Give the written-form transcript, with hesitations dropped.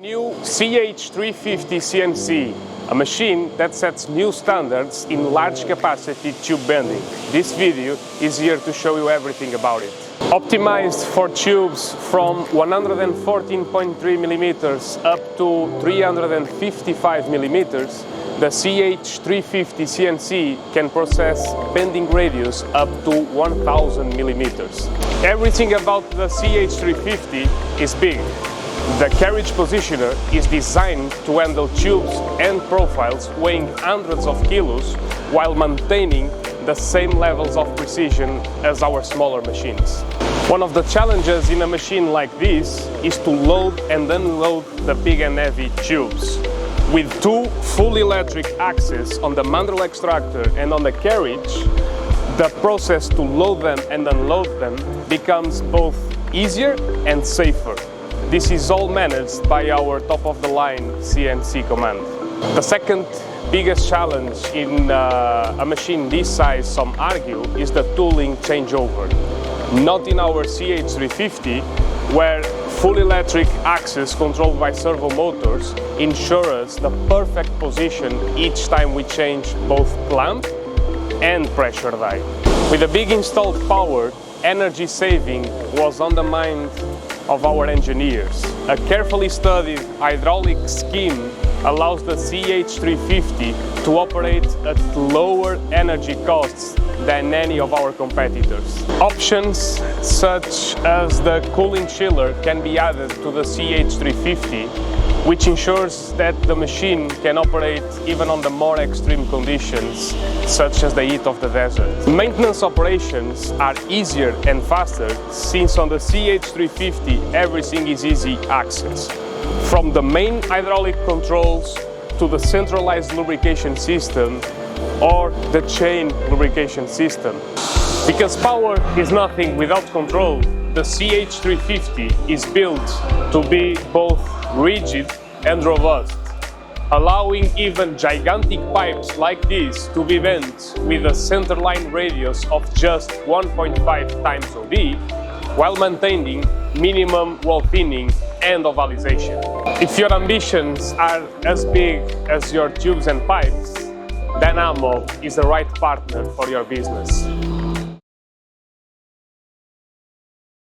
New CH350 CNC, a machine that sets new standards in large capacity tube bending. This video is here to show you everything about it. Optimized for tubes from 114.3mm up to 355mm, the CH350 CNC can process bending radius up to 1000mm. Everything about the CH350 is big. The carriage positioner is designed to handle tubes and profiles weighing hundreds of kilos while maintaining the same levels of precision as our smaller machines. One of the challenges in a machine like this is to load and unload the big and heavy tubes. With two full electric axes on the mandrel extractor and on the carriage, the process to load them and unload them becomes both easier and safer. This is all managed by our top-of-the-line CNC command. The second biggest challenge in a machine this size, some argue, is the tooling changeover. Not in our CH350, where full electric axes controlled by servo motors ensure us the perfect position each time we change both clamp and pressure die. With a big installed power, energy saving was on the mind of our engineers. A carefully studied hydraulic scheme allows the CH350 to operate at lower energy costs than any of our competitors. Options such as the cooling chiller can be added to the CH350, which ensures that the machine can operate even on the more extreme conditions, such as the heat of the desert. Maintenance operations are easier and faster, since on the CH350 everything is easy access. From the main hydraulic controls to the centralized lubrication system or the chain lubrication system. Because power is nothing without control, the CH350 is built to be both rigid and robust, allowing even gigantic pipes like this to be bent with a centerline radius of just 1.5 times OD, while maintaining minimum wall thinning and ovalization. If your ambitions are as big as your tubes and pipes, then AMOB is the right partner for your business.